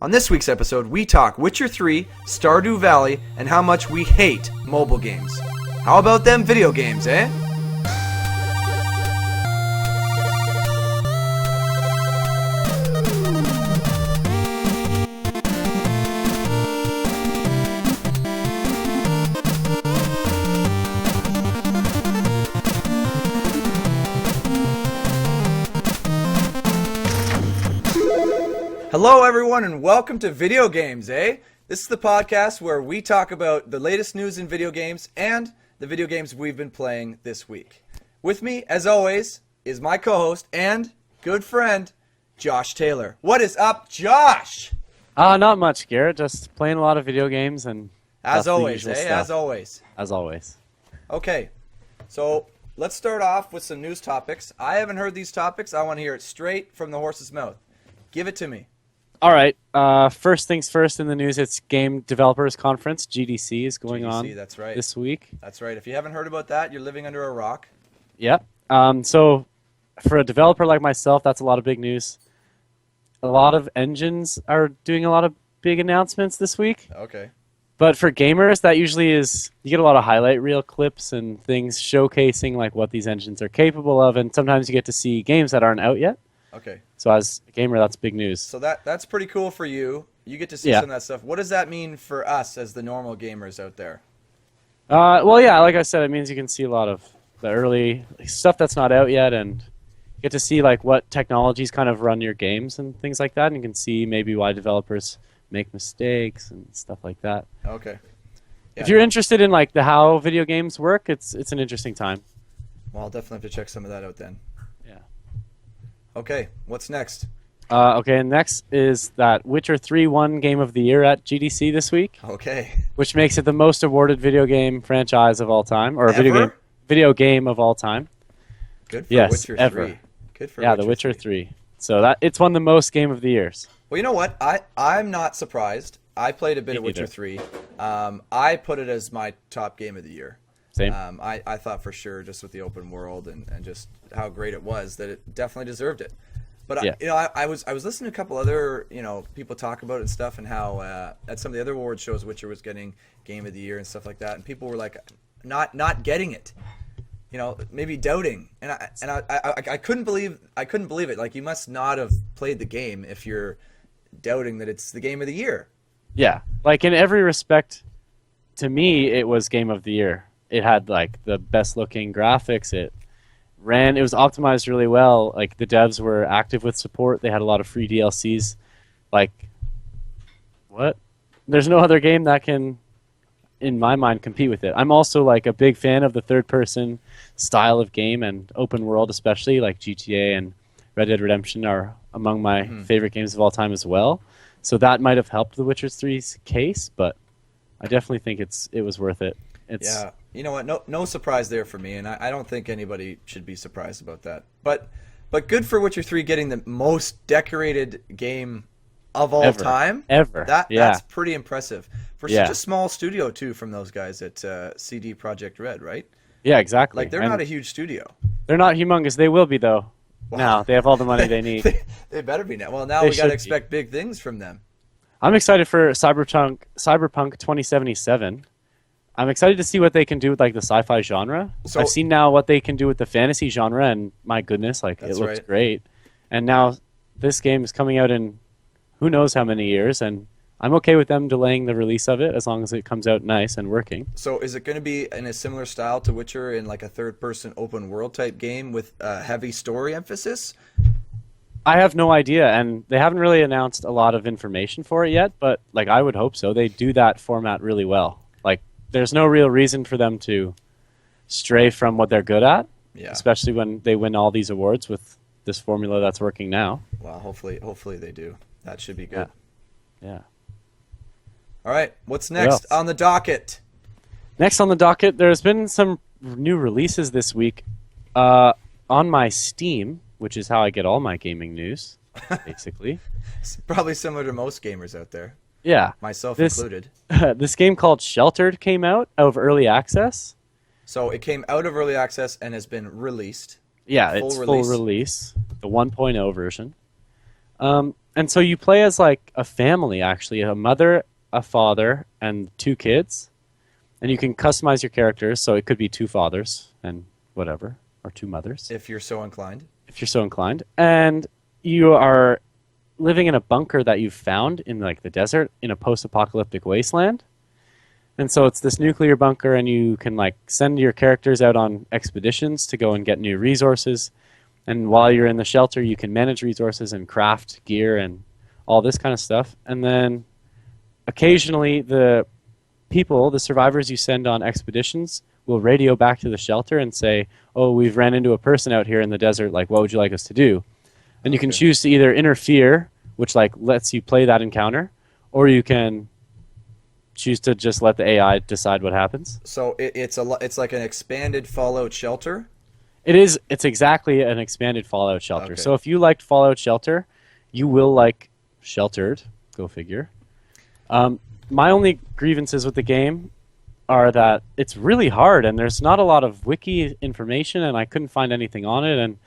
On this week's episode, we talk Witcher 3, Stardew Valley, and how much we hate mobile games. How about them video games, eh? Hello everyone and welcome to Video Games, eh? This is the podcast where we talk about the latest news in video games and the video games we've been playing this week. With me, as always, is my co-host and good friend, Josh Taylor. What is up, Josh? Not much, Garrett. Just playing a lot of video games and as always, eh? Stuff. As always. As always. Okay, so let's start off with some news topics. I haven't heard these topics. I want to hear it straight from the horse's mouth. Give it to me. All right. First things first in the news, it's Game Developers Conference, GDC, is going on that's right. this week. That's right. If you haven't heard about that, you're living under a rock. Yep. So for a developer like myself, that's a lot of big news. A lot of engines are doing a lot of big announcements this week. Okay. But for gamers, that usually is, you get a lot of highlight reel clips and things showcasing like what these engines are capable of, and sometimes you get to see games that aren't out yet. Okay. So as a gamer, that's big news. So that's pretty cool for you. You get to see some of that stuff. What does that mean for us as the normal gamers out there? Well, yeah, like I said, it means you can see a lot of the early stuff that's not out yet, and you get to see like what technologies kind of run your games and things like that, and you can see maybe why developers make mistakes and stuff like that. Okay. Yeah, if you're interested in like how video games work, it's an interesting time. Well, I'll definitely have to check some of that out then. Yeah. Okay, what's next? Okay, and next is that Witcher 3 won Game of the Year at GDC this week. Okay. Which makes it the most awarded video game franchise of all time, or video game of all time. Good for Witcher 3. Good for The Witcher 3. So it's won the most Game of the Years. Well, you know what? I'm not surprised. I played a bit of Witcher 3. I put it as my top game of the year. Same. I thought for sure, just with the open world and just how great it was, that it definitely deserved it. But yeah. I was listening to a couple other people talk about it and stuff, and how at some of the other award shows Witcher was getting Game of the Year and stuff like that, and people were like not getting it, maybe doubting, and I couldn't believe it. Like, you must not have played the game if you're doubting that it's the Game of the Year. Yeah, like in every respect, to me, it was Game of the Year. It had like the best looking graphics. It was optimized really well. Like, the devs were active with support. They had a lot of free DLCs. Like, what? There's no other game that can, in my mind, compete with it. I'm also like a big fan of the third person style of game and open world, especially like GTA and Red Dead Redemption are among my favorite games of all time as well. So that might have helped The Witcher 3's case, but I definitely think it was worth it. Yeah, you know what? No surprise there for me, and I don't think anybody should be surprised about that. But good for Witcher 3 getting the most decorated game of all time. Ever. That's pretty impressive for such a small studio too. From those guys at CD Projekt Red, right? Yeah, exactly. Like, they're not a huge studio. They're not humongous. They will be though. Wow. Now they have all the money they need. They better be now. Well, now we got to expect big things from them. I'm excited for Cyberpunk 2077. I'm excited to see what they can do with like the sci-fi genre. So, I've seen now what they can do with the fantasy genre, and my goodness, like, it looks great. And now this game is coming out in who knows how many years, and I'm okay with them delaying the release of it as long as it comes out nice and working. So is it going to be in a similar style to Witcher, in like a third-person open world type game with a heavy story emphasis? I have no idea, and they haven't really announced a lot of information for it yet, but like, I would hope so. They do that format really well. Like, there's no real reason for them to stray from what they're good at, especially when they win all these awards with this formula that's working now. Well, hopefully they do. That should be good. Yeah. All right, what's next on the docket? Next on the docket, there's been some new releases this week on my Steam, which is how I get all my gaming news, basically. It's probably similar to most gamers out there. Yeah. Myself included. This game called Sheltered came out of early access. So it came out of early access and has been released. Yeah, it's full release. The 1.0 version. And so you play as like a family, actually, a mother, a father, and 2 kids. And you can customize your characters, so it could be 2 fathers and whatever, or 2 mothers, If you're so inclined. if you're so inclined. And you are living in a bunker that you've found in like the desert in a post-apocalyptic wasteland. And so it's this nuclear bunker, and you can like send your characters out on expeditions to go and get new resources. And while you're in the shelter, you can manage resources and craft gear and all this kind of stuff. And then occasionally the people, the survivors you send on expeditions, will radio back to the shelter and say, oh, we've ran into a person out here in the desert. Like, what would you like us to do? And you can choose to either interfere, which like lets you play that encounter, or you can choose to just let the AI decide what happens. So it's like an expanded Fallout Shelter. It's exactly an expanded Fallout Shelter. Okay. So if you liked Fallout Shelter, you will like Sheltered. Go figure. My only grievances with the game are that it's really hard, and there's not a lot of wiki information, and I couldn't find anything on it. And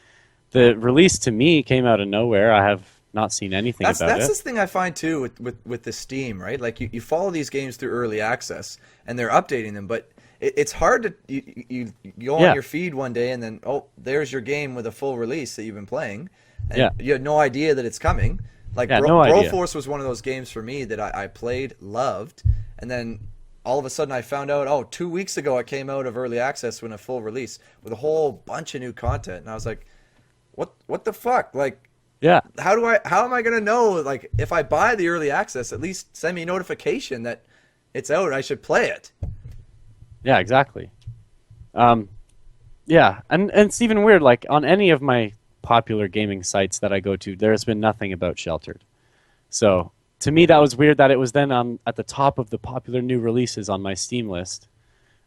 the release to me came out of nowhere. I have not seen anything about it. That's this thing I find too with the Steam, right? Like you follow these games through early access, and they're updating them, but it's hard to you go on your feed one day and then there's your game with a full release that you've been playing, and you had no idea that it's coming. Like no idea. BROFORCE was one of those games for me that I played, loved, and then all of a sudden I found out 2 weeks ago it came out of early access when a full release with a whole bunch of new content, and I was like, what the fuck? Like, Yeah. how am I gonna know? Like, if I buy the early access, at least send me a notification that it's out. I should play it. Yeah, exactly. Yeah, and it's even weird. Like on any of my popular gaming sites that I go to, there's been nothing about Sheltered. So to me, that was weird that it was then at the top of the popular new releases on my Steam list,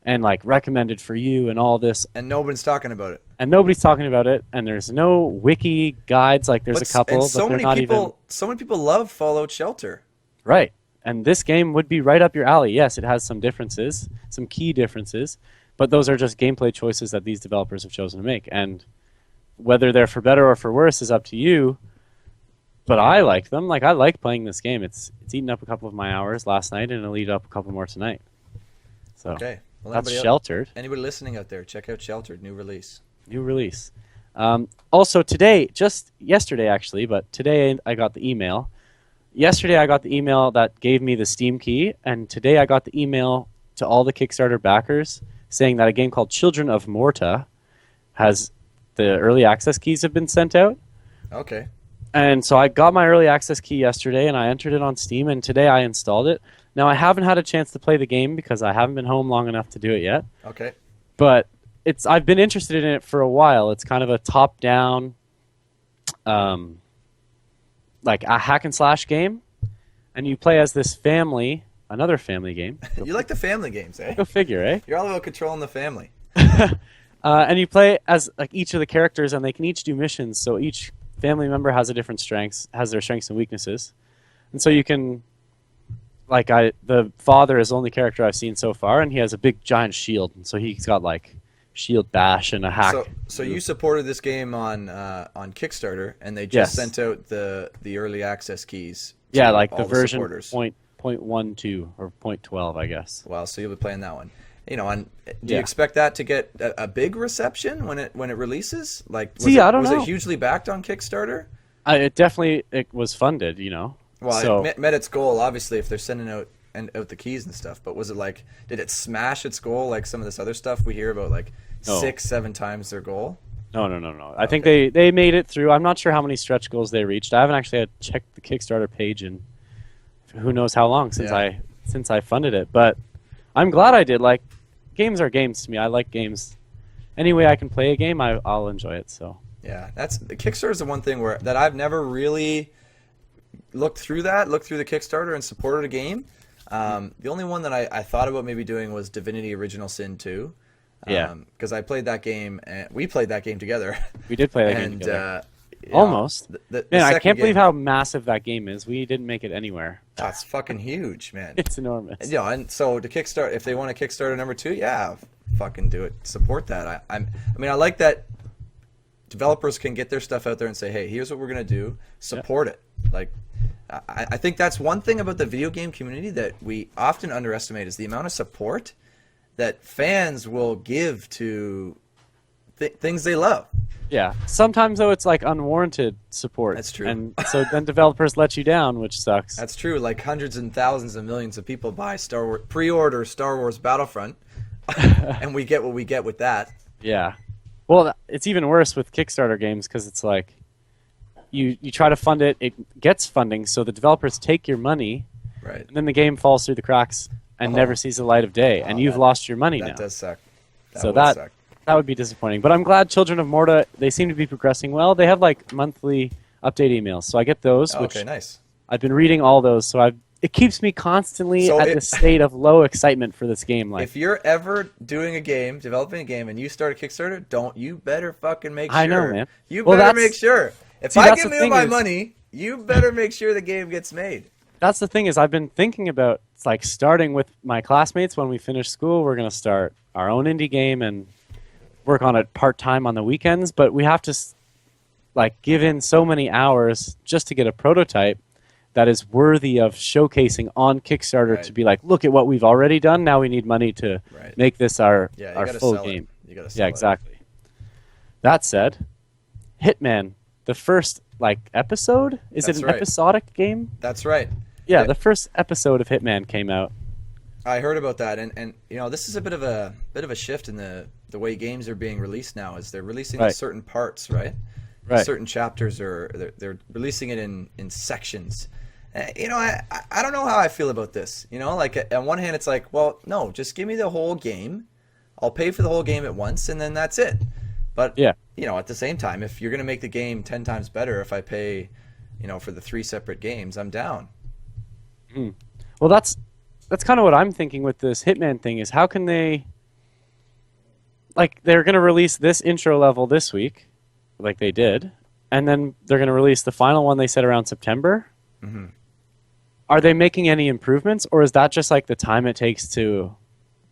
and like recommended for you and all this. And nobody's talking about it. And nobody's talking about it. And there's no wiki guides. Like there's a couple, and so but they're not even. So many people love Fallout Shelter. Right. And this game would be right up your alley. Yes, it has some differences, some key differences, but those are just gameplay choices that these developers have chosen to make. And whether they're for better or for worse is up to you. But I like them. Like I like playing this game. It's eaten up a couple of my hours last night, and it'll eat up a couple more tonight. So Okay. Well, that's Sheltered. Anybody listening out there, check out Sheltered, new release. New release. Also today, just yesterday actually, but today I got the email. Yesterday I got the email that gave me the Steam key, and today I got the email to all the Kickstarter backers saying that a game called Children of Morta has the early access keys have been sent out. Okay. And so I got my early access key yesterday, and I entered it on Steam, and today I installed it. Now I haven't had a chance to play the game because I haven't been home long enough to do it yet. Okay. But I've been interested in it for a while. It's kind of a top-down, like a hack and slash game, and you play as this family, another family game. You like the family games, eh? Go figure, eh? You're all about controlling the family. And you play as like each of the characters, and they can each do missions. So each family member has their strengths and weaknesses, and so you can. Like the father is the only character I've seen so far, and he has a big giant shield, and so he's got like shield bash and a hack. So you supported this game on Kickstarter, and they just sent out the early access keys. Yeah, like all the version supporters. 0.12 or 0.12, I guess. Wow, so you'll be playing that one. And do you expect that to get a big reception when it releases? Like, I don't know. Was it hugely backed on Kickstarter? It was funded, Well, so, it met its goal, obviously, if they're sending out the keys and stuff. But was it like, did it smash its goal like some of this other stuff we hear about, like 6-7 times their goal? No. I think they made it through. I'm not sure how many stretch goals they reached. I haven't actually had checked the Kickstarter page in who knows how long since I funded it. But I'm glad I did. Like, games are games to me. I like games. Any way I can play a game, I'll enjoy it. So yeah, the Kickstarter is the one thing that I've never really looked through the Kickstarter and supported a game. The only one that I thought about maybe doing was Divinity Original Sin 2. Because I played that game, and we played that game together. We did play that game together. Almost. Man, I can't believe how massive that game is. We didn't make it anywhere. That's fucking huge, man. It's enormous. Yeah, and so to Kickstarter, if they want to Kickstarter number 2, fucking do it. Support that. I like that developers can get their stuff out there and say, hey, here's what we're gonna do. Support it. Like, I think that's one thing about the video game community that we often underestimate is the amount of support that fans will give to things they love. Yeah. Sometimes though it's like unwarranted support. That's true. And so then developers let you down, which sucks. That's true. Like hundreds and thousands of millions of people buy pre-order Star Wars Battlefront, and we get what we get with that. Yeah. Well, it's even worse with Kickstarter games because it's like you try to fund it, it gets funding, so the developers take your money, right? And then the game falls through the cracks and never sees the light of day, and you've lost your money now. That does suck. That would be disappointing. But I'm glad Children of Morta, they seem to be progressing well. They have like monthly update emails, so I get those. Okay, nice. I've been reading all those, so it keeps me constantly at the state of low excitement for this game. Like, if you're ever doing a game, developing a game, and you start a Kickstarter, you better fucking make sure. I know, man. You better make sure. If I give you my money, you better make sure the game gets made. That's the thing is I've been thinking about like starting with my classmates when we finish school. We're going to start our own indie game and work on it part-time on the weekends, but we have to like give in so many hours just to get a prototype that is worthy of showcasing on Kickstarter to be like, look at what we've already done. Now we need money to make this our full game. You gotta sell exactly. That said, Hitman, the first like episode, is it an episodic game? That's right. Yeah, the first episode of Hitman came out. I heard about that, and this is a bit of a shift in the way games are being released now. Is they're releasing in certain parts, right? Certain chapters, or they're releasing it in sections. I don't know how I feel about this. Like on one hand, it's like, well, no, just give me the whole game. I'll pay for the whole game at once, and then that's it. But at the same time, if you're going to make the game 10 times better, if I pay, for the 3 separate games, I'm down. Well, that's kind of what I'm thinking with this Hitman thing. Is how can they, like, they're going to release this intro level this week, like they did, and then they're going to release the final one they said around September. Mm-hmm. Are they making any improvements, or is that just like the time it takes to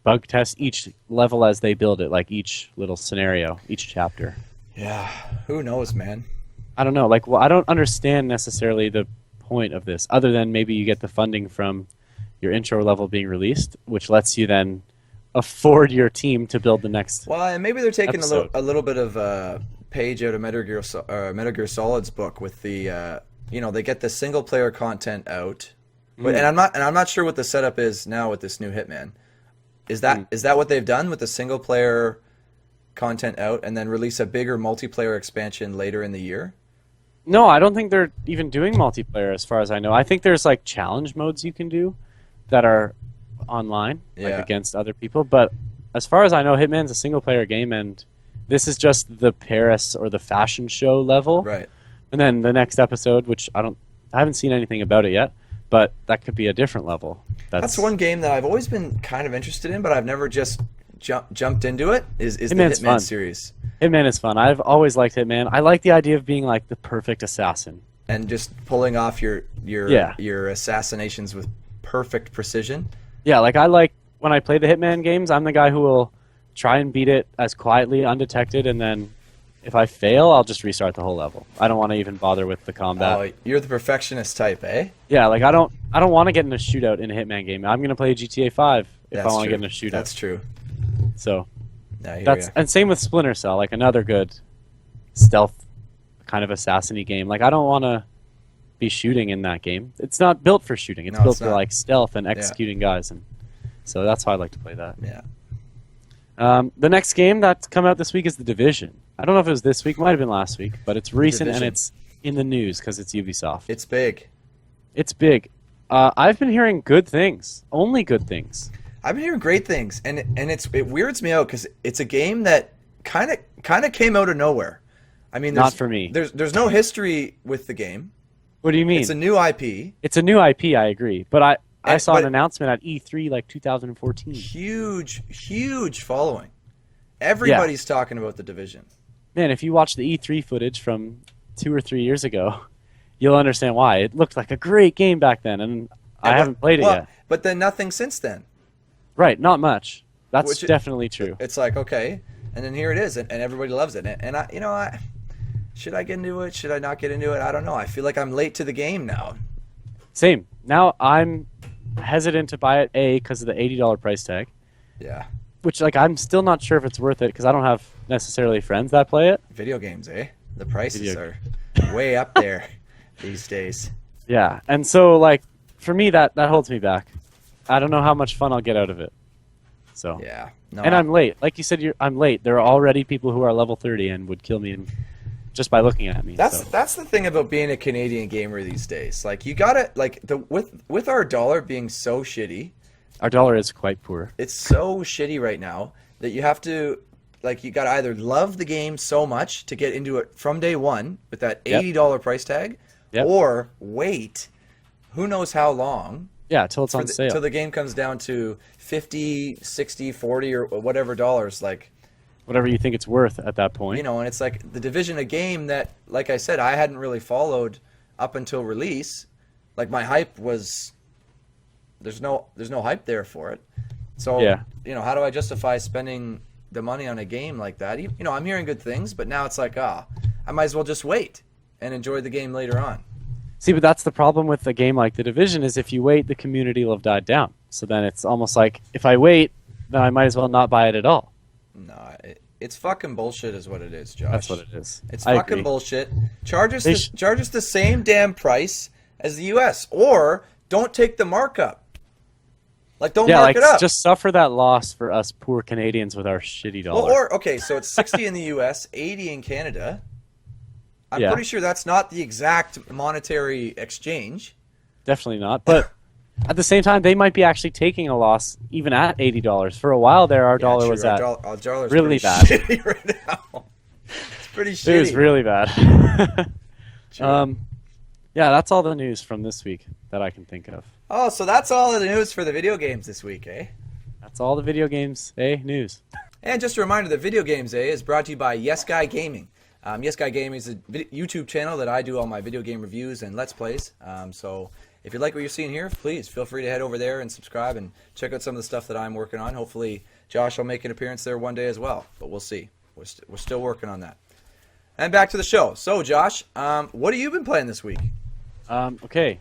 bug test each level as they build it, like each little scenario, each chapter? Yeah, who knows, man? I don't know. Like, well, I don't understand necessarily the point of this, other than maybe you get the funding from your intro level being released, which lets you then afford your team to build the next. Well, and maybe they're taking episode. a little bit of a page out of Metal Gear Solid's book with the they get the single player content out, but and I'm not sure what the setup is now with this new Hitman. Is that what they've done with the single player content out and then release a bigger multiplayer expansion later in the year? No, I don't think they're even doing multiplayer as far as I know. I think there's like challenge modes you can do that are online, like against other people. But as far as I know, Hitman's a single player game, and this is just the Paris or the fashion show level. Right. And then the next episode, which I haven't seen anything about it yet, but that could be a different level. That's one game that I've always been kind of interested in, but I've never just jumped into it. Is the Hitman series? Hitman is fun. I've always liked Hitman. I like the idea of being like the perfect assassin and just pulling off your assassinations with perfect precision. Yeah, like I like when I play the Hitman games, I'm the guy who will try and beat it as quietly, undetected, and then if I fail, I'll just restart the whole level. I don't want to even bother with the combat. Oh, you're the perfectionist type, eh? Yeah, like I don't want to get in a shootout in a Hitman game. I'm going to play GTA 5 if I want to get in a shootout. That's true. So and same with Splinter Cell, like another good stealth kind of assassin-y game. Like I don't want to be shooting in that game. It's not built for shooting. It's built for like stealth and executing guys, and so that's why I like to play that. Yeah. The next game that's come out this week is The Division. I don't know if it was this week, might have been last week, but it's recent and it's in the news because it's Ubisoft. It's big. It's big. I've been hearing good things, only good things. I've been hearing great things, and it weirds me out because it's a game that kind of came out of nowhere. I mean, not for me. There's no history with the game. What do you mean? It's a new IP. It's a new IP, I agree, but I saw an announcement at E3 like 2014. Huge following. Everybody's talking about The Division. Man, if you watch the E3 footage from 2 or 3 years ago, you'll understand why. It looked like a great game back then, and I haven't played it yet. But then nothing since then. Right, not much. That's definitely true. It's like, okay, and then here it is, and everybody loves it. And I should I get into it? Should I not get into it? I don't know. I feel like I'm late to the game now. Same. Now I'm hesitant to buy it, A, because of the $80 price tag. Yeah. Which, like, I'm still not sure if it's worth it because I don't have necessarily friends that play it. Video games, eh? The prices are way up there these days. Yeah, and so, like, for me, that holds me back. I don't know how much fun I'll get out of it. So. Yeah. No, And I'm late. Like you said, I'm late. There are already people who are level 30 and would kill me just by looking at me. That's the thing about being a Canadian gamer these days. Like, you gotta, like, with our dollar being so shitty. Our dollar is quite poor. It's so shitty right now that you have to, like, you gotta either love the game so much to get into it from day one with that $80 price tag, or wait, who knows how long. Yeah, till it's on sale. Till the game comes down to 50, 60, 40, or whatever dollars, like. Whatever you think it's worth at that point. You know, and it's like the Division, a game that, like I said, I hadn't really followed up until release. Like, my hype was, there's no hype there for it. So, you know, how do I justify spending the money on a game like that? You know, I'm hearing good things, but now it's like, I might as well just wait and enjoy the game later on. See, but that's the problem with a game like The Division is if you wait, the community will have died down. So then it's almost like, if I wait, then I might as well not buy it at all. No, it's fucking bullshit is what it is, Josh. That's what it is. It's fucking bullshit. Charge us the same damn price as the US, or don't take the markup. Like, don't mark it up. Just suffer that loss for us poor Canadians with our shitty dollar. Well, or, okay, so it's 60 in the US, 80 in Canada. I'm pretty sure that's not the exact monetary exchange. Definitely not. But at the same time, they might be actually taking a loss even at $80. For a while there, our dollar was at really bad. Shitty right now. It's pretty shitty. It was really bad. Yeah, that's all the news from this week that I can think of. Oh, so that's all of the news for the video games this week, eh? That's all the video games, news. And just a reminder that Video Games, is brought to you by Yes Guy Gaming. Yes Guy Gaming is a YouTube channel that I do all my video game reviews and Let's Plays. So if you like what you're seeing here, please feel free to head over there and subscribe and check out some of the stuff that I'm working on. Hopefully, Josh will make an appearance there one day as well, but we'll see. We're still working on that. And back to the show. So, Josh, what have you been playing this week? Okay,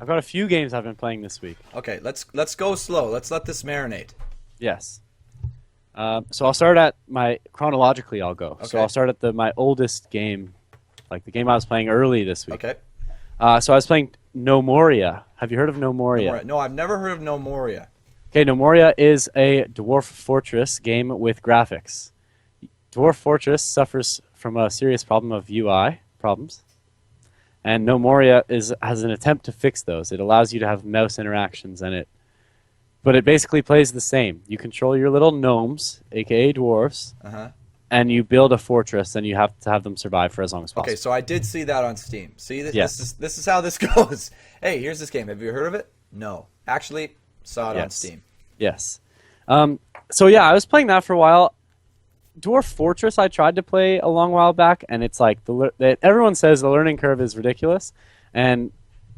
I've got a few games I've been playing this week. Okay, let's go slow. Let's let this marinate. Yes. So I'll start at chronologically I'll go. Okay. So I'll start at my oldest game, like the game I was playing early this week. Okay. So I was playing Gnomoria. Have you heard of Gnomoria? No, I've never heard of Gnomoria. Okay, Gnomoria is a Dwarf Fortress game with graphics. Dwarf Fortress suffers from a serious problem of UI problems, and Gnomoria has an attempt to fix those. It allows you to have mouse interactions, but it basically plays the same. You control your little gnomes, aka dwarves, and you build a fortress, and you have to have them survive for as long as possible. Okay, so I did see that on Steam. See, this is how this goes. Hey, here's this game. Have you heard of it? No. Actually, saw it on Steam. Yes. So yeah, I was playing that for a while. Dwarf Fortress I tried to play a long while back, and it's like everyone says the learning curve is ridiculous, and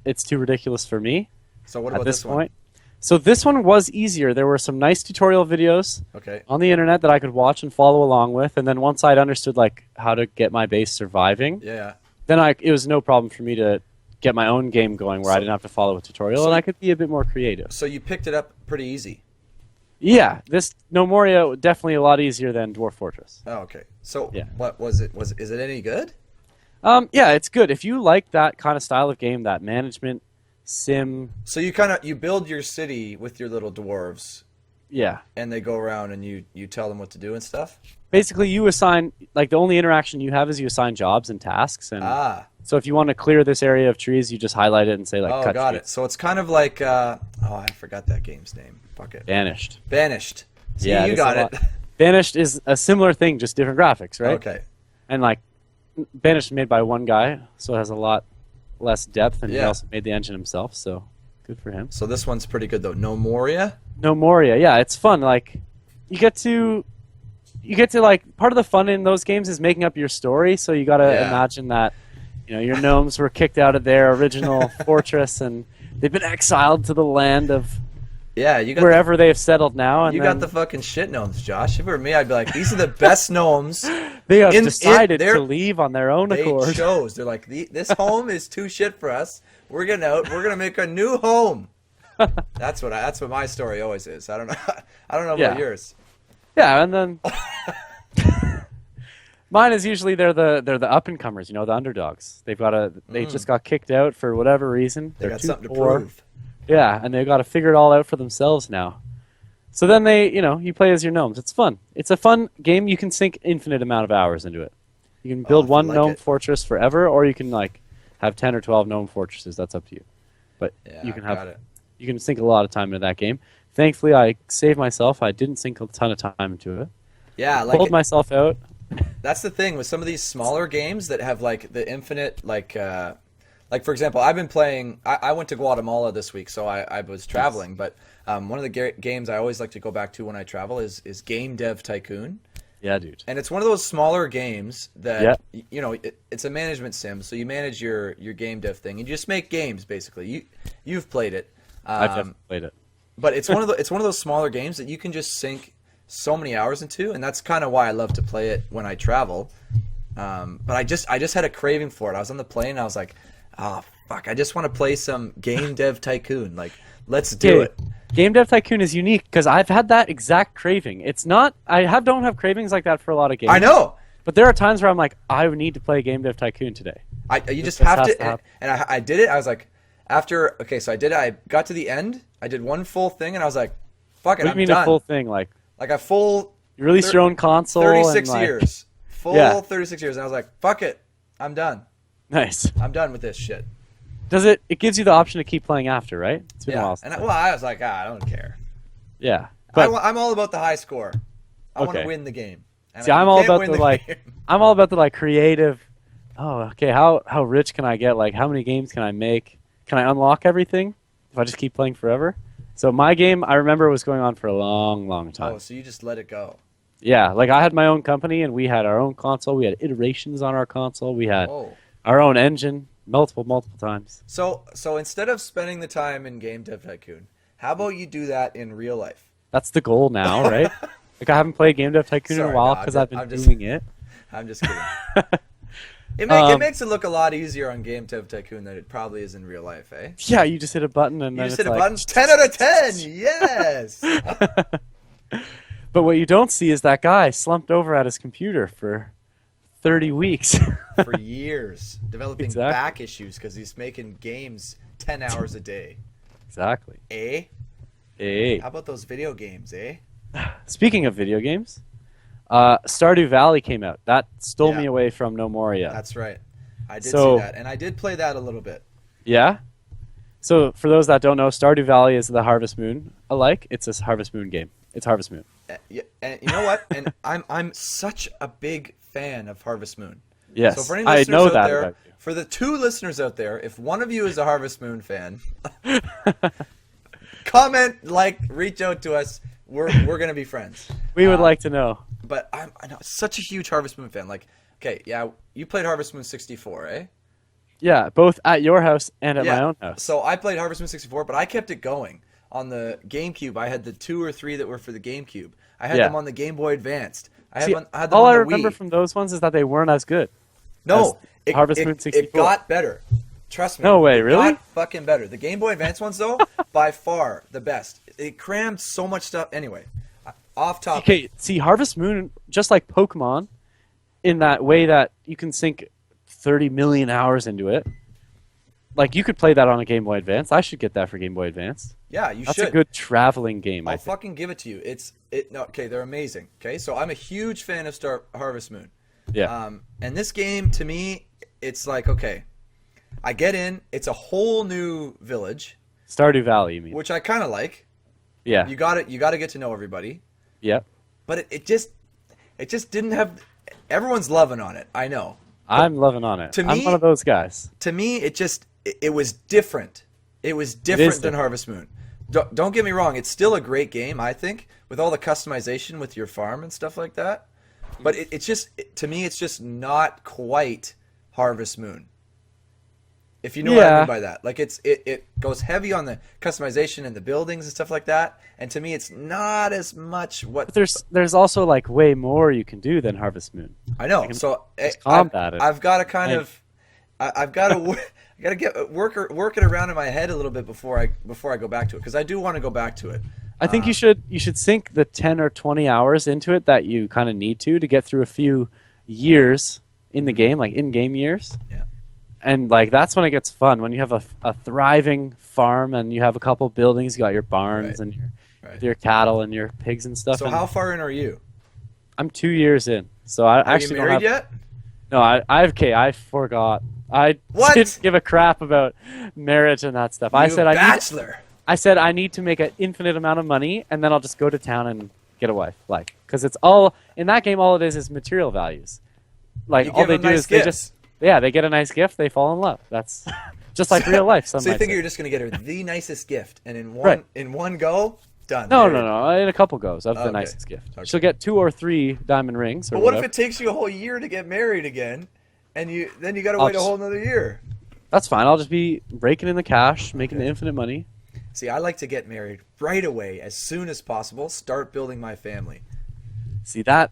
it's too ridiculous for me. So what about this point? So this one was easier. There were some nice tutorial videos on the internet that I could watch and follow along with, and then once I'd understood like how to get my base surviving, then it was no problem for me to get my own game going where I didn't have to follow a tutorial, and I could be a bit more creative. So you picked it up pretty easy. Yeah, this Gnomoria definitely a lot easier than Dwarf Fortress. Oh, okay. So what was it? Is it any good? Yeah, it's good. If you like that kind of style of game, that management sim. So you build your city with your little dwarves. Yeah. And they go around and you tell them what to do and stuff? Basically, you assign, like the only interaction you have is you assign jobs and tasks. And so if you want to clear this area of trees, you just highlight it and say like cut got trees. it. So it's kind of like, I forgot that game's name. Fuck it. Banished. Banished. See, you got it. Banished is a similar thing, just different graphics, right? Okay. And like, Banished is made by one guy, so it has a lot less depth, and he also made the engine himself, so good for him. So this one's pretty good though. Gnomoria? Gnomoria, yeah, it's fun. Like, you get to like, part of the fun in those games is making up your story, so you gotta imagine that, your gnomes were kicked out of their original fortress, and they've been exiled to the land of Yeah, you got wherever they've settled now. And you then got the fucking shit gnomes, Josh. If it were me, I'd be like, these are the best gnomes. they have decided to leave on their own They accord. chose. They're like, this home is too shit for us. We're getting out. We're gonna make a new home. That's what my story always is. I don't know. I don't know about yours. Yeah, and then mine is usually they're the up and comers, the underdogs. They just got kicked out for whatever reason. They They're got too something to poor. prove. Yeah, and they've got to figure it all out for themselves now. So then you play as your gnomes. It's fun. It's a fun game. You can sink infinite amount of hours into it. You can build one gnome fortress forever, or you can have 10 or 12 gnome fortresses. That's up to you. But you can sink a lot of time into that game. Thankfully, I saved myself. I didn't sink a ton of time into it. Yeah, pulled myself out. That's the thing with some of these smaller games that have the infinite for example, I've been playing. I went to Guatemala this week, so I was traveling. But one of the games I always like to go back to when I travel is Game Dev Tycoon. Yeah, dude. And it's one of those smaller games that it's a management sim, so you manage your game dev thing and you just make games basically. You've played it. I've definitely played it. But it's one of those smaller games that you can just sink so many hours into, and that's kind of why I love to play it when I travel. But I just had a craving for it. I was on the plane and I was like, oh fuck, I just want to play some Game Dev Tycoon. Let's do it. Game Dev Tycoon is unique because I've had that exact craving. It's not don't have cravings like that for a lot of games. I know. But there are times where I'm like, I need to play Game Dev Tycoon today. You just have to. And I did it. I was like, so I did it. I got to the end. I did one full thing, and I was like, fuck it, I'm done. What do you mean a full thing? Like a full... You released your own console 36 years. Full 36 years. And I was like, fuck it, I'm done. Nice. I'm done with this shit. Does it gives you the option to keep playing after, right? It's been a while. And I was like, I don't care. Yeah. But I'm all about the high score. I want to win the game. And see, I'm all about I'm all about the creative. Oh, okay. How rich can I get? How many games can I make? Can I unlock everything if I just keep playing forever? So my game, I remember, was going on for a long, long time. Oh, so you just let it go. Yeah, I had my own company, and we had our own console. We had iterations on our console. We had our own engine multiple times. So instead of spending the time in Game Dev Tycoon, how about you do that in real life? That's the goal now, right? I haven't played Game Dev Tycoon in a while because I've been doing it. I'm just kidding. It makes it look a lot easier on Game Dev Tycoon than it probably is in real life, eh? Yeah, you just hit a button and you then just hit a button. 10 out of 10. Yes. But what you don't see is that guy slumped over at his computer for 30 weeks. For years, developing back issues because he's making games 10 hours a day. Exactly. Eh? How about those video games, eh? Speaking of video games, Stardew Valley came out. That stole me away from Gnomoria. That's right. I did see that, and I did play that a little bit. Yeah? So for those that don't know, Stardew Valley is the Harvest Moon alike. It's a Harvest Moon game. It's Harvest Moon. Yeah, and you know what? And I'm such a big fan of Harvest Moon. Yes, so for any I know that there, about you. For the 2 listeners out there, if one of you is a Harvest Moon fan, comment, reach out to us. We're gonna be friends. We would like to know. But I'm such a huge Harvest Moon fan. You played Harvest Moon 64, eh? Yeah, both at your house and at my own house. So I played Harvest Moon 64, but I kept it going. On the GameCube, I had the 2 or 3 that were for the GameCube. I had them on the Game Boy Advanced. I had them all on I the remember Wii. from those ones is that they weren't as good. No, Harvest Moon 64. It got better. Trust me. No way, really? It got fucking better. The Game Boy Advance ones, though, by far the best. It crammed so much stuff. Anyway, off topic. Okay, see, Harvest Moon, just like Pokemon, in that way that you can sink 30 million hours into it. You could play that on a Game Boy Advance. I should get that for Game Boy Advance. Yeah, you should. That's a good traveling game, I'll fucking give it to you. They're amazing. Okay, so I'm a huge fan of Harvest Moon. Yeah. And this game, to me, it's okay, I get in. It's a whole new village. Stardew Valley, you mean? Which I kind of like. Yeah. You got to get to know everybody. Yep. But it just didn't have. Everyone's loving on it. I know. I'm loving on it. I'm one of those guys. To me, it was different. It was different than Harvest Moon. Don't get me wrong. It's still a great game, I think, with all the customization with your farm and stuff like that. But to me, it's just not quite Harvest Moon. If you know what I Yeah. mean by that. Like it goes heavy on the customization and the buildings and stuff like that. And to me, it's not as much what But there's also like way more you can do than Harvest Moon. I know. can So just combat it. I've got to kind Like- of, I've got to, I got to get work it around in my head a little bit before I go back to it, because I do want to go back to it. I think you should sink the 10 or 20 hours into it that you kind of need to get through a few years in the game, like in-game years. Yeah. And like that's when it gets fun, when you have a thriving farm and you have a couple buildings, you got your barns Right. and Right. your cattle and your pigs and stuff. So and how far in are you? I'm 2 years in, so I Are actually you married don't have, yet? No, I forgot. I What? didn't give a crap about marriage and that stuff. I You said bachelor. I said I need to make an infinite amount of money, and then I'll just go to town and get a wife. Like, because it's all in that game. All it is material values. Like You all give they them do nice is they gifts. they get a nice gift, they fall in love. That's just like real life. Some So you might think say. you're just gonna get her the nicest gift, and in one Right. in one go, done. No, married. no, no. In a couple goes of the Okay. nicest gift. Okay. She'll get 2 or 3 diamond rings. Or But what if whatever. it takes you a whole year to get married again, and you got to I'll wait a just- whole another year? That's fine. I'll just be raking in the cash, making the infinite money. See, I like to get married right away, as soon as possible. Start building my family. See that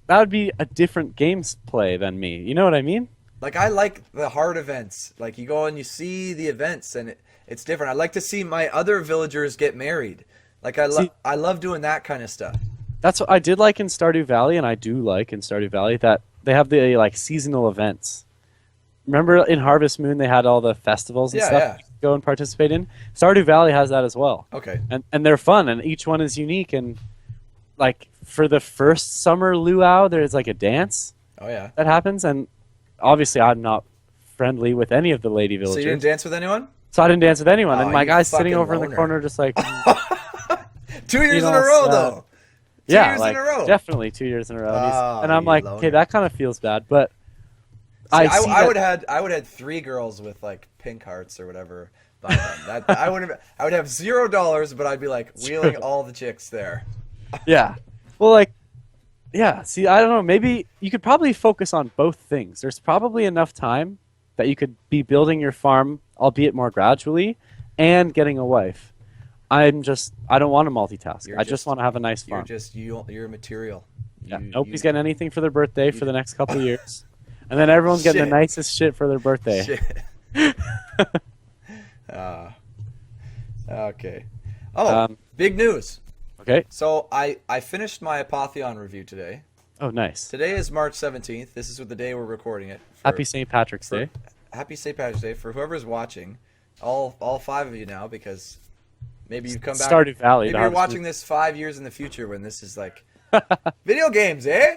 would be a different games play than me. You know what I mean? Like, I like the hard events. Like, you go and you see the events, and it's different. I like to see my other villagers get married. Like, I love doing that kind of stuff. That's what I did like in Stardew Valley, and I do like in Stardew Valley that they have the like seasonal events. Remember in Harvest Moon they had all the festivals and Yeah, stuff yeah. you could go and participate in? Stardew Valley has that as well. Okay. And they're fun, and each one is unique. And like for the first summer luau, there's like a dance Oh, yeah. that happens, and obviously I'm not friendly with any of the lady So villagers. you didn't dance with anyone? So I didn't dance with anyone, Oh, and my you guy's sitting fucking over in loner. the corner just like 2 years You in know, a row, sad. though. 2 yeah, years like in a row. definitely 2 years in a row. And, Oh, and I'm you like, loner. okay, that kind of feels bad, but See, I I would that- had 3 girls with like pink hearts or whatever. By then. I would have $0, but I'd be like wheeling all the chicks there. Yeah. Well, like, yeah. See, I don't know. Maybe you could probably focus on both things. There's probably enough time that you could be building your farm, albeit more gradually, and getting a wife. I don't want to multitask. You're I just want to have a nice You're farm. just you're material. Yeah. You- Nobody's you- getting anything for their birthday for the next couple of years. And then everyone's getting Shit. the nicest shit for their birthday. Shit. Okay. Oh, big news. Okay. So I finished my Apotheon review today. Oh, nice. Today is March 17th. This is the day we're recording it. Happy St. Patrick's for- Day. Happy St. Patrick's Day for whoever's watching. All 5 of you now, because maybe you come back. Stardew Valley. Maybe to you're Harvest watching Moon. this 5 years in the future when this is like video games, eh?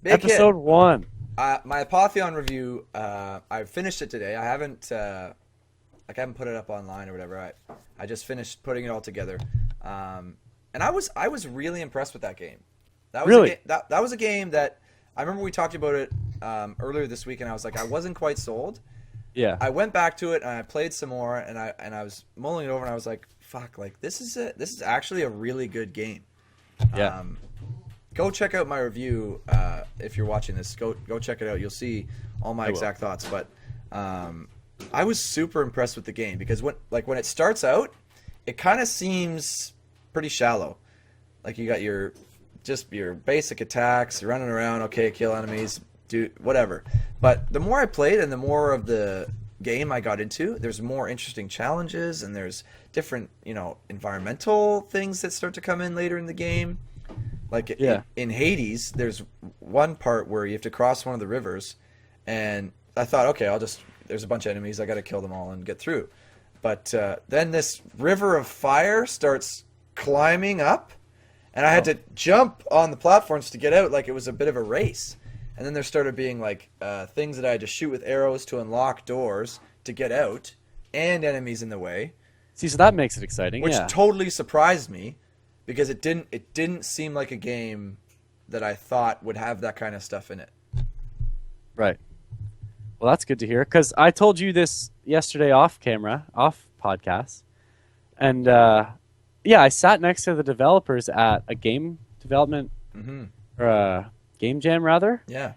Big hit. Episode 1. My Apotheon review. I finished it today. I haven't put it up online or whatever. I just finished putting it all together, and I was really impressed with that game. That was Really? that was a game that I remember we talked about it earlier this week, and I was like, I wasn't quite sold. Yeah. I went back to it and I played some more, and I was mulling it over, and I was like, fuck, like this is actually a really good game. Yeah. Go check out my review if you're watching this. Go check it out. You'll see all my exact thoughts. But I was super impressed with the game because when it starts out, it kind of seems pretty shallow. Like you got your basic attacks, running around, okay, kill enemies, do whatever. But the more I played and the more of the game I got into, there's more interesting challenges, and there's different, environmental things that start to come in later in the game. Like Yeah. in Hades, there's one part where you have to cross one of the rivers, and I thought, okay, there's a bunch of enemies, I got to kill them all and get through. But then this river of fire starts climbing up, and I had to jump on the platforms to get out, like it was a bit of a race. And then there started being like things that I had to shoot with arrows to unlock doors to get out, and enemies in the way, See, so that makes it exciting. which yeah. totally surprised me because it didn't seem like a game that I thought would have that kind of stuff in it. Right. Well, that's good to hear, because I told you this yesterday off podcast. And, I sat next to the developers at a game development, or a game jam, rather. Yeah.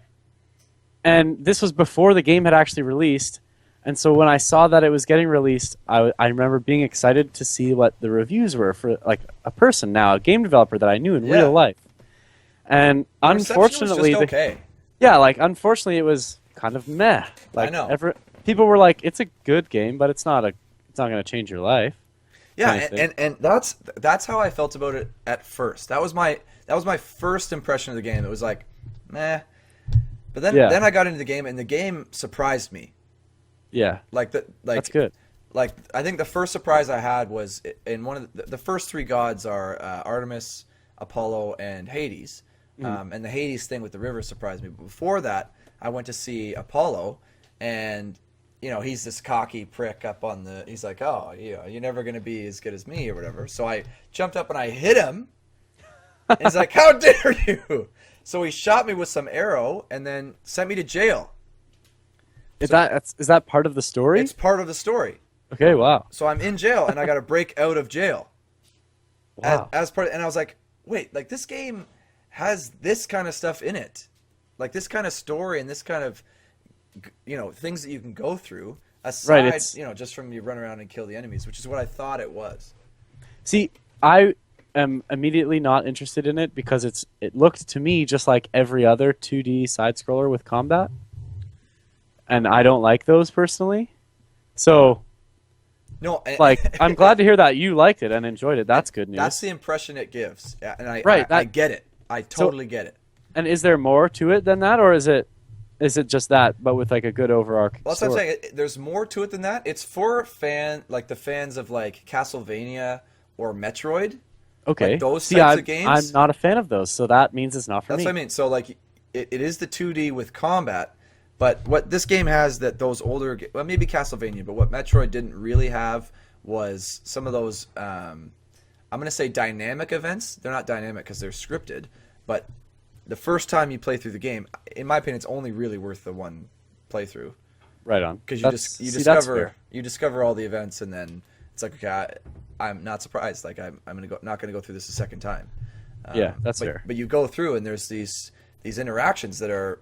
And this was before the game had actually released. And so when I saw that it was getting released, I remember being excited to see what the reviews were for like a person now, a game developer that I knew in real life. And The reception was unfortunately, just okay. unfortunately, it was kind of meh. Like, I know. People were like, "It's a good game, but it's not going to change your life." Yeah, and that's how I felt about it at first. That was my first impression of the game. It was like, meh. But then I got into the game, and the game surprised me. Yeah, That's good. Like, I think the first surprise I had was in one of the first three gods are Artemis, Apollo, and Hades. And the Hades thing with the river surprised me. But before that, I went to see Apollo, and he's this cocky prick up on the. He's like, oh, you're never gonna be as good as me or whatever. So I jumped up and I hit him. And he's like, how dare you? So he shot me with some arrow and then sent me to jail. Is that part of the story? It's part of the story. Okay, wow. So I'm in jail and I got to break out of jail. Wow. As part of, and I was like, wait, like this game has this kind of stuff in it, like this kind of story and this kind of things that you can go through aside, just from you run around and kill the enemies, which is what I thought it was. See, I am immediately not interested in it because it looked to me just like every other 2D side scroller with combat. And I don't like those personally. So, no, I'm glad to hear that you liked it and enjoyed it. That's good news. That's the impression it gives. Yeah, and I get it. I totally get it. And is there more to it than that, or is it just that, but with like a good overarching Well, that's what I'm saying. There's more to it than that. It's for the fans of like Castlevania or Metroid. Okay. Like those types of games. I'm not a fan of those, so that means it's not for me. That's what I mean. So like, it is the 2D with combat. But what this game has that those older, well, maybe Castlevania, but what Metroid didn't really have was some of those, I'm going to say dynamic events. They're not dynamic because they're scripted, but the first time you play through the game, in my opinion, it's only really worth the one playthrough. Right on. Because you discover all the events, and then it's like, okay, I'm not surprised. Like I'm not going to go through this a second time. Yeah, that's fair. But you go through, and there's these interactions that are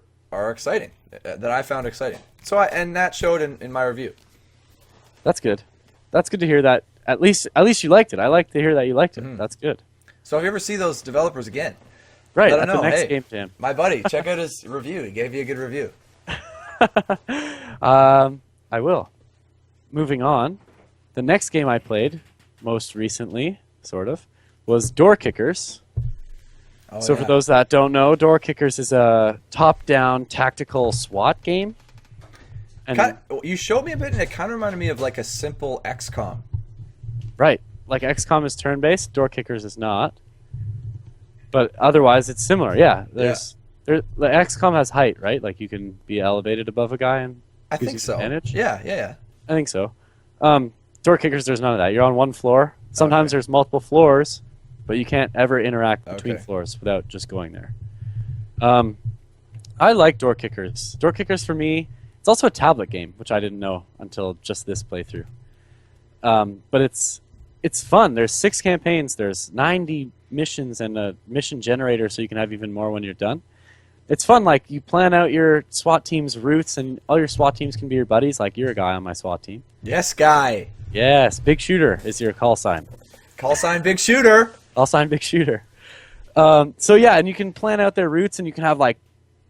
exciting, that I found exciting. So and that showed in my review. That's good. That's good to hear that. At least you liked it. I like to hear that you liked it. Mm-hmm. That's good. So if you ever see those developers again, right, let them know. The next hey, game jam. My buddy, check out his review. He gave you a good review. I will. Moving on, the next game I played most recently, sort of, was Door Kickers. Oh, so for those that don't know, Door Kickers is a top-down tactical SWAT game. And you showed me a bit, and it kind of reminded me of like a simple XCOM. Right. Like XCOM is turn-based, Door Kickers is not. But otherwise, it's similar. Yeah. The XCOM has height, right? Like you can be elevated above a guy and I think so. Advantage. Yeah. I think so. Door Kickers, there's none of that. You're on one floor. Sometimes there's multiple floors, but you can't ever interact between floors without just going there. I like Door Kickers. Door Kickers for me, it's also a tablet game, which I didn't know until just this playthrough. But it's fun. There's 6 campaigns. There's 90 missions and a mission generator, so you can have even more when you're done. It's fun. Like you plan out your SWAT team's routes, and all your SWAT teams can be your buddies. Like you're a guy on my SWAT team. Yes, guy. Yes, Big Shooter is your call sign. Call sign Big Shooter. Call sign Big Shooter. So yeah, and you can plan out their routes, and you can have like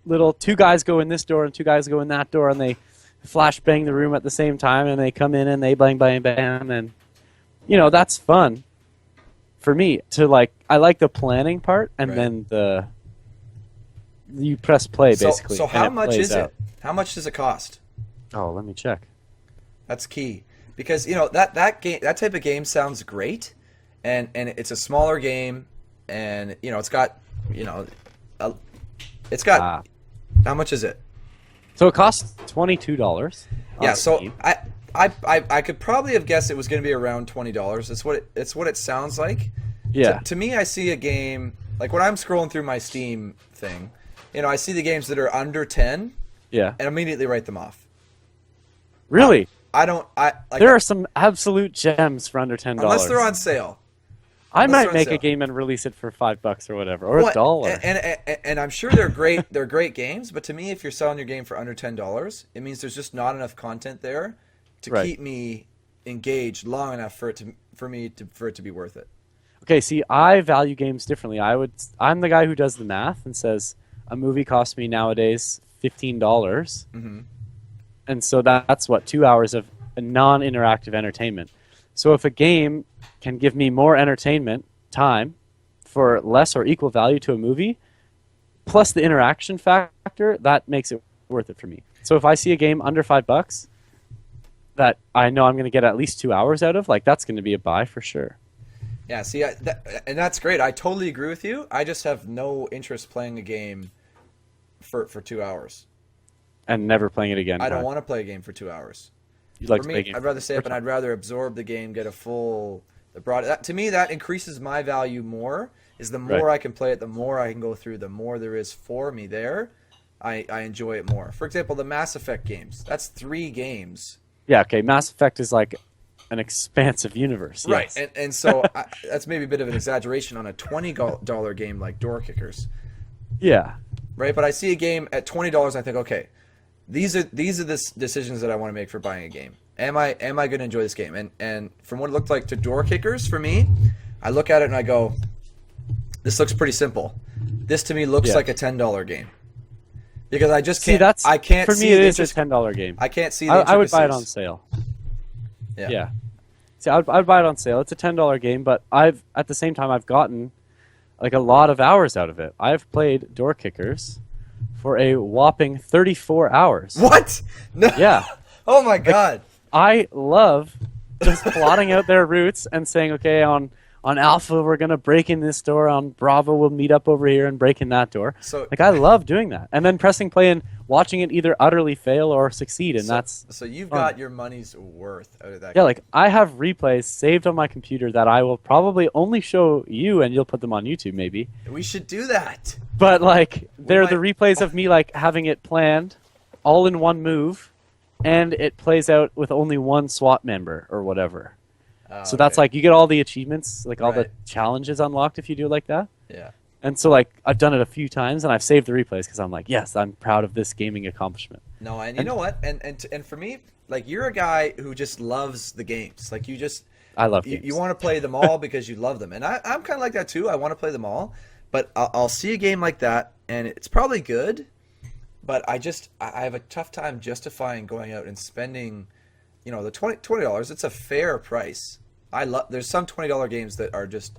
little 2 guys go in this door and 2 guys go in that door, and they flash bang the room at the same time, and they come in and they bang bang bang, and that's fun for me to like. I like the planning part, and then you press play basically. So how much is it? How much does it cost? Oh, let me check. That's key, because that game, that type of game sounds great, and it's a smaller game, and it's got how much is it? So it costs $22. Yeah, so I could probably have guessed it was going to be around $20. It's what it sounds like. Yeah. To me, I see a game like when I'm scrolling through my Steam thing, I see the games that are under 10. Yeah. And immediately write them off. Really? There are some absolute gems for under $10. Unless they're on sale. I Unless might they're on make sale. a game and release it for $5 or whatever, or Well, $1. and I'm sure they're great. They're great games, but to me, if you're selling your game for under $10, it means there's just not enough content there to Right. keep me engaged long enough for it to be worth it. Okay, see, I value games differently. I'm the guy who does the math and says a movie costs me nowadays $15, and so that's what 2 hours of a non-interactive entertainment. So if a game can give me more entertainment time for less or equal value to a movie, plus the interaction factor, that makes it worth it for me. So if I see a game under $5 that I know I'm going to get at least 2 hours out of, like that's going to be a buy for sure. Yeah, see, and that's great. I totally agree with you. I just have no interest playing a game for 2 hours. And never playing it again. I don't want to play a game for 2 hours. You'd like For to play a me, game I'd rather stay up and I'd rather absorb the game, get a full, the broad. To me, that increases my value more. Is the more I can play it, the more I can go through, the more there is for me there. I enjoy it more. For example, the Mass Effect games. That's 3 games. Yeah, okay. Mass Effect is like an expansive universe. Right, Yes. and so that's maybe a bit of an exaggeration on a $20 game like Door Kickers. Yeah. Right, but I see a game at $20, I think, okay, these are the decisions that I want to make for buying a game. Am I going to enjoy this game? And from what it looked like to Door Kickers for me, I look at it and I go, this looks pretty simple. This to me looks like a $10 game. Because I just can't. I can't. For me, it is a $10 game. I can't see. I would buy it on sale. Yeah. See, I'd buy it on sale. It's a $10 game, but at the same time I've gotten like a lot of hours out of it. I've played Door Kickers for a whopping 34 hours. What? No. Yeah. Oh my God. I love just plotting out their routes and saying, okay, on Alpha we're gonna break in this door. On Bravo we'll meet up over here and break in that door. So, like I love doing that, and then pressing play and watching it either utterly fail or succeed, and that's so you've fun. got your money's worth out of that. Yeah, game. like I have replays saved on my computer that I will probably only show you, and you'll put them on YouTube maybe. We should do that. But like they're the might- replays of me like having it planned, all in one move, and it plays out with only one SWAT member or whatever. So that's like you get all the achievements, like all the challenges unlocked if you do it like that. Yeah. And so like I've done it a few times and I've saved the replays because I'm like, yes, I'm proud of this gaming accomplishment. No, and you know what? And for me, like you're a guy who just loves the games. Like you just I love games. You want to play them all because you love them, and I'm kind of like that too. I want to play them all, but I'll see a game like that and it's probably good, but I have a tough time justifying going out and spending, you know, the $20. It's a fair price. There's some $20 games that are just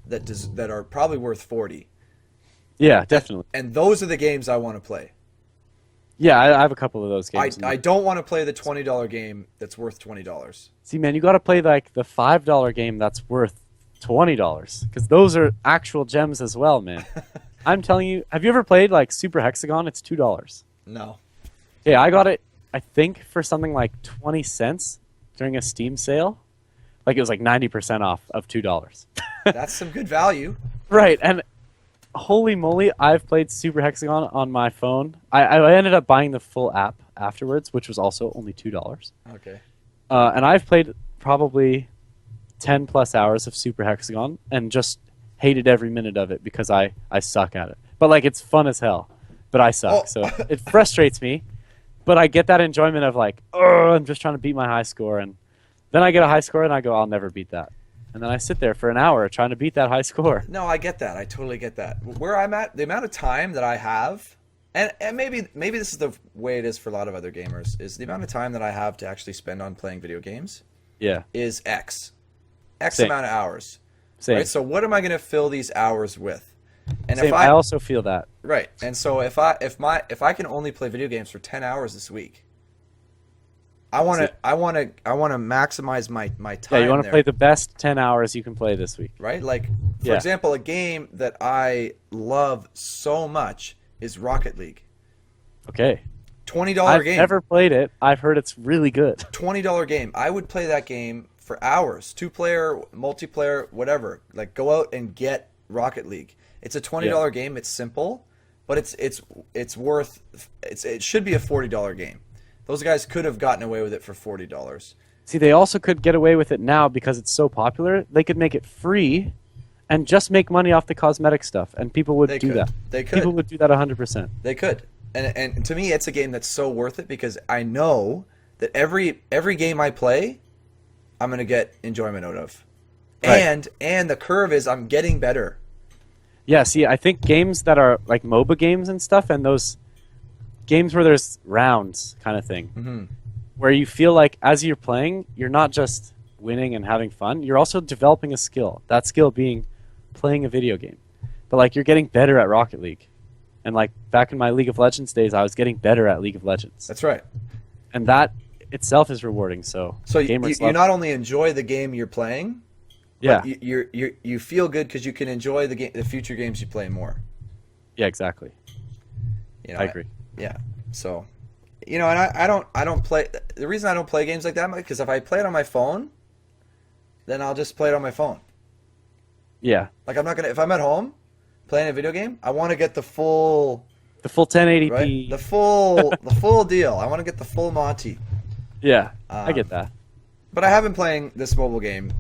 that are probably worth $40. Yeah, definitely. And those are the games I want to play. Yeah, I have a couple of those games. I don't want to play the $20 game that's worth $20. See, man, you got to play like the $5 game that's worth $20 because those are actual gems as well, man. I'm telling you, have you ever played like Super Hexagon? It's $2. No. Yeah, I got it, I think, for something like 20 cents during a Steam sale. Like it was like 90% off of $2. That's some good value. Right, and holy moly, I've played Super Hexagon on my phone. I ended up buying the full app afterwards, which was also only $2. Okay. And I've played probably 10 plus hours of Super Hexagon and just hated every minute of it because I suck at it. But like it's fun as hell, but I suck. Oh. So it frustrates me, but I get that enjoyment of like, oh, I'm just trying to beat my high score, and then I get a high score and I go, I'll never beat that. And then I sit there for an hour trying to beat that high score. No, I get that. I totally get that. Where I'm at, the amount of time that I have, and maybe this is the way it is for a lot of other gamers, is the amount of time that I have to actually spend on playing video games Yeah. is X Same. amount of hours. Same. Right? So what am I going to fill these hours with? And Same. if I also feel that. right, and so if I can only play video games for 10 hours this week, I want to maximize my time. Yeah, you want to there. play the best 10 hours you can play this week. Right? Like, for example, a game that I love so much is Rocket League. Okay. $20 game. I've never played it. I've heard it's really good. $20 game. I would play that game for hours. 2-player, multiplayer, whatever. Like, go out and get Rocket League. It's a $20 game. It's simple, but it's worth. It should be a $40 game. Those guys could have gotten away with it for $40. See, they also could get away with it now because it's so popular. They could make it free and just make money off the cosmetic stuff, and people would do that. They could. People would do that 100%. They could. And to me, it's a game that's so worth it because I know that every game I play, I'm going to get enjoyment out of. Right. And the curve is I'm getting better. Yeah, see, I think games that are like MOBA games and stuff, and those games where there's rounds kind of thing, where you feel like as you're playing, you're not just winning and having fun, you're also developing a skill. That skill being playing a video game. But like you're getting better at Rocket League. And like back in my League of Legends days, I was getting better at League of Legends. That's right. And that itself is rewarding. So you not only enjoy the game you're playing, yeah, but you feel good because you can enjoy the future games you play more. Yeah, exactly. You know, I agree. Yeah. So, you know, and I don't play. The reason I don't play games like that because if I play it on my phone, then I'll just play it on my phone. Yeah. Like I'm not gonna if I'm at home playing a video game, I want to get the full 1080p, right? the full deal. I want to get the full Monty. Yeah, I get that. But I have been playing this mobile game.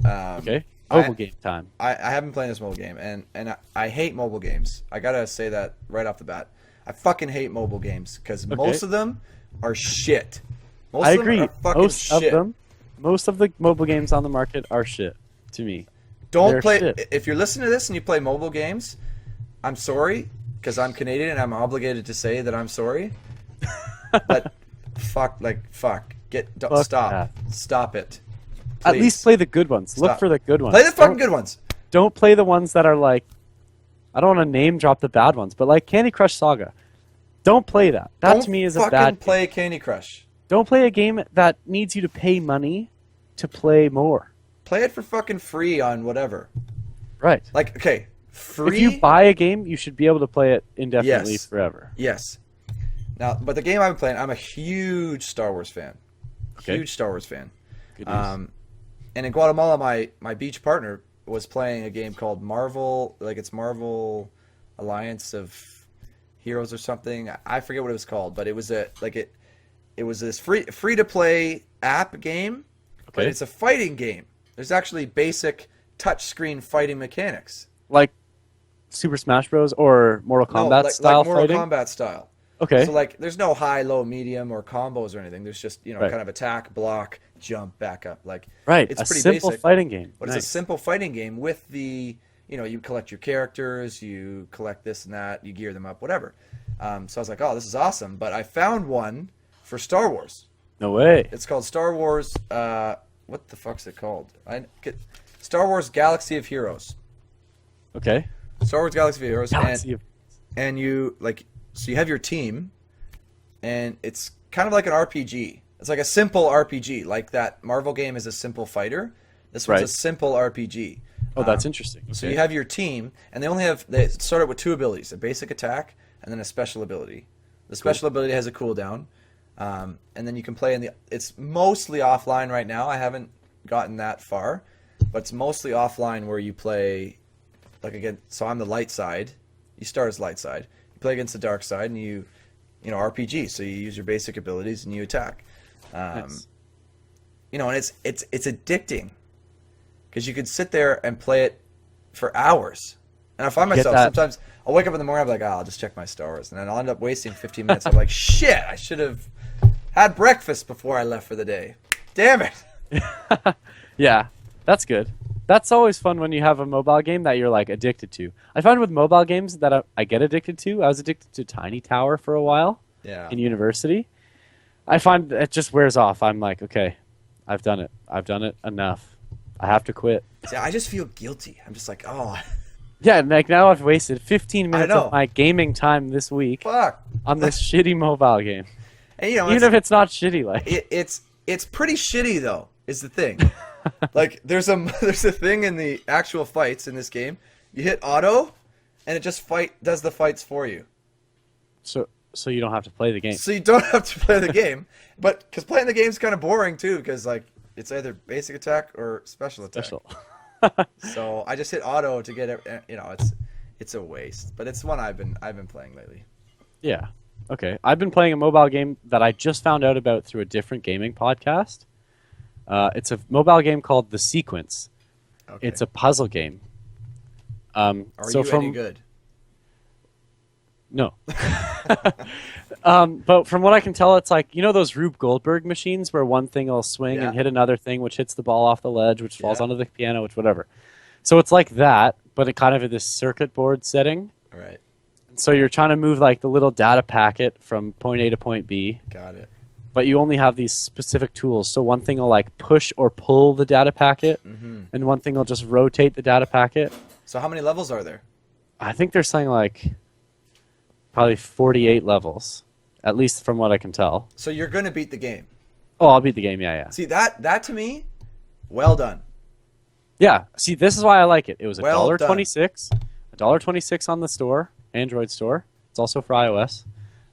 Okay, mobile game time. I have been playing this mobile game, and I hate mobile games. I gotta say that right off the bat. I fucking hate mobile games because most of them are shit. I agree. Most of them, most of the mobile games on the market are shit to me. Don't play. Shit. If you're listening to this and you play mobile games, I'm sorry because I'm Canadian and I'm obligated to say that I'm sorry. But fuck. Stop it. Please. At least play the good ones. Stop. Look for the good ones. Play the fucking good ones. Don't play the ones that are like, I don't want to name drop the bad ones, but like Candy Crush Saga. Don't play that. That to me is a bad game. Don't play Candy Crush. Don't play a game that needs you to pay money to play more. Play it for fucking free on whatever. Right. Like, okay, free. If you buy a game, you should be able to play it indefinitely forever. Yes. Now, but the game I've been playing, I'm a huge Star Wars fan. Okay. Huge Star Wars fan. Good news. And in Guatemala, my beach partner was playing a game called Marvel, like it's Marvel Alliance of Heroes or something. I forget what it was called, but it was it was this free to play app game, but it's a fighting game. There's actually basic touchscreen fighting mechanics, like Super Smash Bros. Or Mortal Kombat style like Mortal fighting. Kombat style. Okay. So like, there's no high, low, medium, or combos or anything. There's just kind of attack, block, jump, back up. Like it's a pretty simple basic, fighting game. but it's a simple fighting game with the you collect your characters, you collect this and that, you gear them up, whatever. So I was like, oh, this is awesome. But I found one for Star Wars. No way. It's called Star Wars. What the fuck's it called? Star Wars Galaxy of Heroes. Okay. Star Wars Galaxy of Heroes. And you so you have your team, and it's kind of like an RPG. It's like a simple RPG, like that Marvel game is a simple fighter. This one's a simple RPG. Oh, that's interesting. Okay. So you have your team, and they start out with 2 abilities: a basic attack and then a special ability. The special ability has a cooldown, and then you can play it's mostly offline right now. I haven't gotten that far, but it's mostly offline where you play, like again. So I'm the light side. You start as light side. You play against the dark side, and you RPG. So you use your basic abilities and you attack. Nice. And it's addicting because you could sit there and play it for hours. And I find myself sometimes I'll wake up in the morning, I'm like, I'll just check my Star Wars, and then I'll end up wasting 15 minutes. I'm like, shit, I should have had breakfast before I left for the day. Damn it. Yeah, that's good. That's always fun when you have a mobile game that you're like addicted to. I find with mobile games that I get addicted to. I was addicted to Tiny Tower for a while in university. I find it just wears off. I'm like, okay, I've done it. I've done it enough. I have to quit. See, I just feel guilty. I'm just like, oh. Yeah, and like now I've wasted 15 minutes of my gaming time this week on this shitty mobile game. And, even if it's not shitty, like it's pretty shitty though. Is the thing. Like there's a thing in the actual fights in this game. You hit auto, and it just does the fights for you. So you don't have to play the game. So you don't have to play the game, but because playing the game is kind of boring too, because like it's either basic attack or special attack. So I just hit auto to get it. It's a waste, but it's one I've been playing lately. Yeah. Okay. I've been playing a mobile game that I just found out about through a different gaming podcast. It's a mobile game called The Sequence. Okay. It's a puzzle game. Are so you any good? No. But from what I can tell, it's like, you know those Rube Goldberg machines where one thing will swing Yeah. and hit another thing, which hits the ball off the ledge, which falls Yeah. onto the piano, which whatever. So it's like that, but it kind of in this circuit board setting. All right. So you're trying to move like the little data packet from point A to point B, Got it. but you only have these specific tools. So one thing will like push or pull the data packet, and one thing will just rotate the data packet. So how many levels are there? I think they're saying like probably 48 levels, at least from what I can tell. So you're going to beat the game. Oh, I'll beat the game. Yeah, yeah. See, that to me, well done. Yeah. See, this is why I like it. It was Well done. $1.26, $1.26 on the store, Android store. It's also for iOS.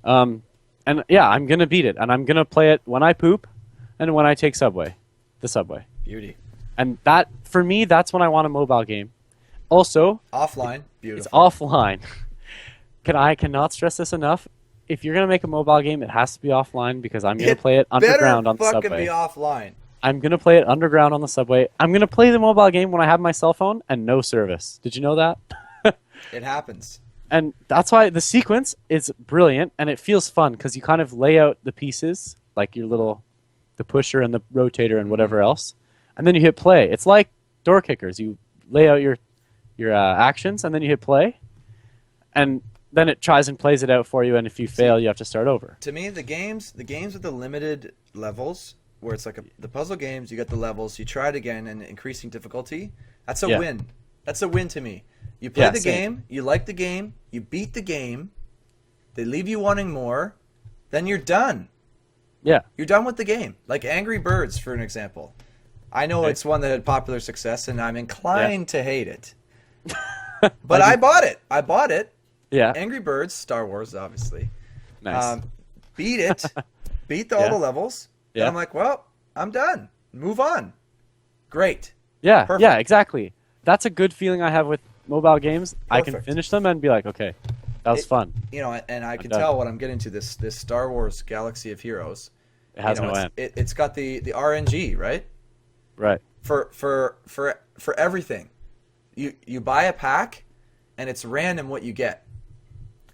And yeah, I'm gonna beat it, and I'm gonna play it when I poop, and when I take the subway. Beauty. And that, for me, that's when I want a mobile game. Also, Offline. Beautiful. it's offline. I cannot stress this enough. If you're gonna make a mobile game, it has to be offline because I'm gonna play it underground on the better subway. fucking be offline. I'm going to play it underground on the subway. I'm going to play the mobile game when I have my cell phone and no service. Did you know that? It happens. And that's why the sequence is brilliant and it feels fun because you kind of lay out the pieces, like the pusher and the rotator and whatever else, and then you hit play. It's like door kickers. You lay out your actions and then you hit play, and then it tries and plays it out for you, and if you fail, you have to start over. To me, the games with the limited levels, where it's like the puzzle games, you get the levels, you try it again, and increasing difficulty, that's a win. That's a win to me. You play the game, you like the game, you beat the game, they leave you wanting more, then you're done. Yeah. You're done with the game. Like Angry Birds, for an example. I know it's one that had popular success, and I'm inclined to hate it. But I bought it. Yeah. Angry Birds, Star Wars, obviously. Nice. Beat it. Beat all the levels. Yeah. And I'm like, well, I'm done. Move on. Great. Yeah. Perfect. Yeah. Exactly. That's a good feeling I have with mobile games. I can Perfect. finish them and be like, okay, that was fun. You know, and I can done. tell what I'm getting to. This Star Wars Galaxy of Heroes. It has no it's, end. It's got the RNG, right? Right. For everything. You buy a pack, and it's random what you get.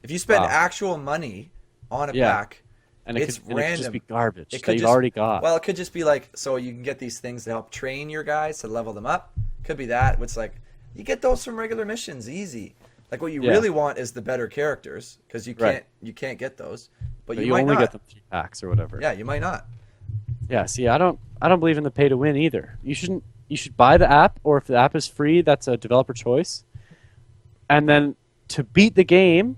If you spend actual money on a pack, and it's it random. could just be garbage It that you've already got. Well, it could just be like, so you can get these things to help train your guys to level them up. Could be that. It's like, you get those from regular missions, easy. Like what you really want is the better characters, because you can't get those. But you might only not. get the 3 packs or whatever. Yeah, you might not. Yeah, see, I don't believe in the pay to win either. You should buy the app, or if the app is free, that's a developer choice. And then to beat the game,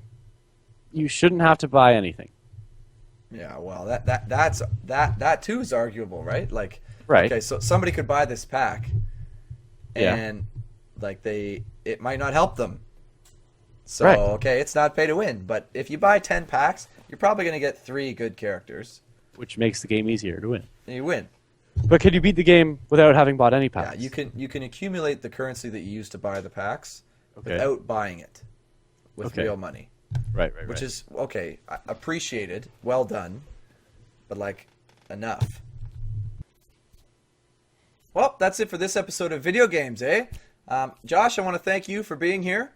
you shouldn't have to buy anything. Yeah, well, that too is arguable, right? Like, right. Okay, so somebody could buy this pack, and like it might not help them. So okay, it's not pay to win, but if you buy 10 packs, you're probably going to get 3 good characters, which makes the game easier to win. and you win. But can you beat the game without having bought any packs? Yeah, you can accumulate the currency that you use to buy the packs without buying it with real money. Right. Which is appreciated, well done, but like enough. Well, that's it for this episode of Video Games, eh? Josh, I want to thank you for being here.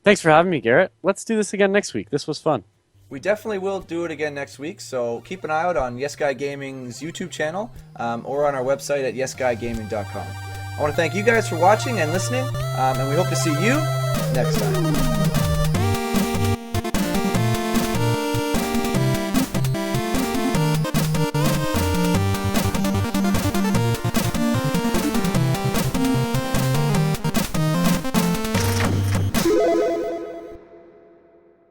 Thanks for having me, Garrett. Let's do this again next week. This was fun. We definitely will do it again next week, so keep an eye out on Yes Guy Gaming's YouTube channel or on our website at yesguygaming.com. I want to thank you guys for watching and listening, and we hope to see you next time.